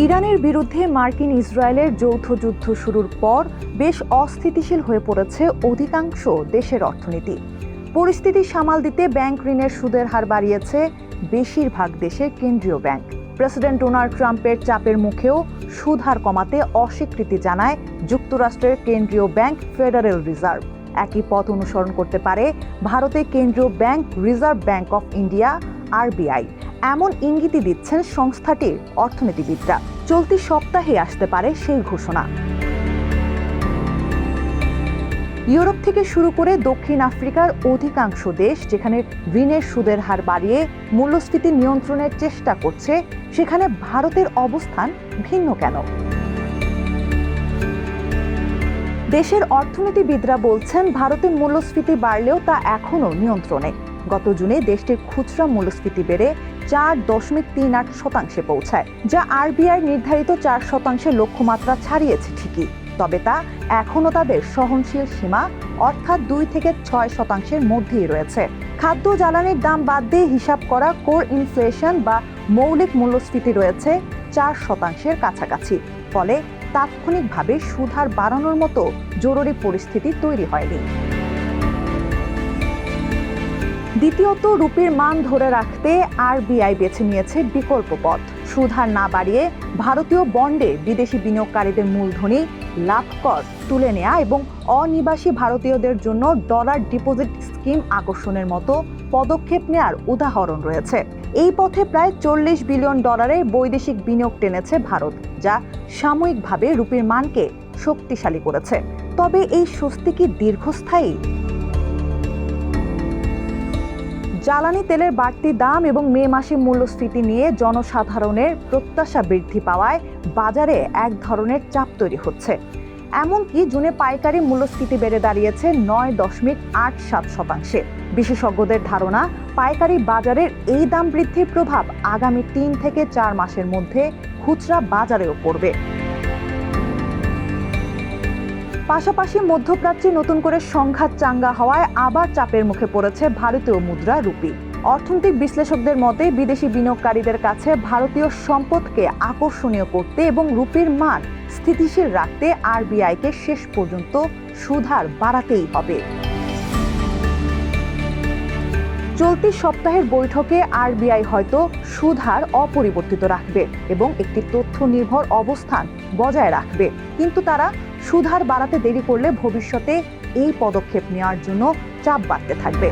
ইরানের বিরুদ্ধে মার্কিন ইসরায়েলের যৌথ যুদ্ধ শুরুর পর বেশ অস্থিতিশীল হয়ে পড়েছে অধিকাংশ দেশের অর্থনীতি। পরিস্থিতি সামাল দিতে ব্যাংক ঋণের সুদের হার বাড়িয়েছে বেশিরভাগ দেশের কেন্দ্রীয় ব্যাংক। প্রেসিডেন্ট ডোনাল্ড ট্রাম্পের চাপের মুখেও সুদ হার কমাতে অস্বীকৃতি জানায় যুক্তরাষ্ট্রের কেন্দ্রীয় ব্যাংক ফেডারেল রিজার্ভ। একই পথ অনুসরণ করতে পারে ভারতের কেন্দ্রীয় bank reserve bank of India RBI, এমন ইঙ্গিতই দিচ্ছেন সংস্থাটির অর্থনীতিবিদরা। চলতি সপ্তাহে আসতে পারে সেই ঘোষণা। ইউরোপ থেকে শুরু করে দক্ষিণ আফ্রিকার অধিকাংশ দেশ যেখানে ঋণের সুদের হার বাড়িয়ে মূল্যস্ফীতি নিয়ন্ত্রণের চেষ্টা করছে, সেখানে ভারতের অবস্থান ভিন্ন কেন? দেশের অর্থনীতিবিদরা বলছেন, ভারতের মূল্যস্ফীতি বাড়লেও তা এখনও নিয়ন্ত্রণে। গত জুনে দেশটির খুচরা মূল্যস্ফীতি বেড়ে 4.38% পৌঁছায়, যা আরবিআই নির্ধারিত 4% লক্ষ্যমাত্রা ছাড়িয়েছে ঠিকই, তবে তা এখনও তাদের সহনশীল সীমা অর্থাৎ 2 থেকে 6% মধ্যেই রয়েছে। খাদ্য জ্বালানির দাম বাদ দিয়ে হিসাব করা কোর ইনফ্লেশন বা মৌলিক মূল্যস্ফীতি রয়েছে 4% কাছাকাছি। ফলে তাৎক্ষণিকভাবে সুদ হার বাড়ানোর মতো জরুরি পরিস্থিতি তৈরি হয়নি। দ্বিতীয়ত, রুপির মান ধরে রাখতে আরবিআই বেছে নিয়েছে বিকল্প পথ। সুদ হার না বাড়িয়ে ভারতীয় বন্ডে বিদেশি বিনিয়োগকারীদের মূলধনী লাভ কর তুলে নেওয়া এবং অনিবাসী ভারতীয়দের জন্য ডলার ডিপোজিট স্কিম আকর্ষণের মতো পদক্ষেপ নেওয়ার উদাহরণ রয়েছে। এই পথে প্রায় $40 বিলিয়ন বৈদেশিক বিনিয়োগ টেনেছে ভারত, যা সাময়িকভাবে রুপির মানকে শক্তিশালী করেছে। তবে এই স্বস্তি কি দীর্ঘস্থায়ী? জ্বালানি তেলের বাড়তি দাম এবং মে মাসে মূল্যস্ফীতি নিয়ে জনসাধারণের প্রত্যাশা বৃদ্ধি পাওয়ায় বাজারে এক ধরনের চাপ তৈরি হচ্ছে। এমনকি জুনে পাইকারি মূল্যস্ফীতি বেড়ে দাঁড়িয়েছে 9.87%। বিশেষজ্ঞদের ধারণা, পাইকারি বাজারের এই দাম বৃদ্ধির প্রভাব আগামী 3 থেকে 4 মাসের মধ্যে খুচরা বাজারেও পড়বে। পাশাপাশি মধ্যপ্রাচ্যে নতুন করে সংঘাত চাঙ্গা হওয়ায় আবার চাপের মুখে পড়েছে ভারতীয় মুদ্রা রুপি। অর্থনৈতিক বিশ্লেষকদের মতে, বিদেশি বিনিয়োগকারীদের কাছে ভারতীয় সম্পদকে আকর্ষণীয় করতে এবং রুপির মান স্থিতিশীল রাখতে আরবিআইকে শেষ পর্যন্ত সুদ হার বাড়াতেই হবে। চলতি সপ্তাহের বৈঠকে আরবিআই হয়তো সুদ হার অপরিবর্তিত রাখবে এবং একটি তথ্য নির্ভর অবস্থান বজায় রাখবে, কিন্তু তারা সুদ হার বাড়াতে দেরি করলে ভবিষ্যতে এই পদক্ষেপ নেওয়ার জন্য চাপ বাড়তে থাকবে।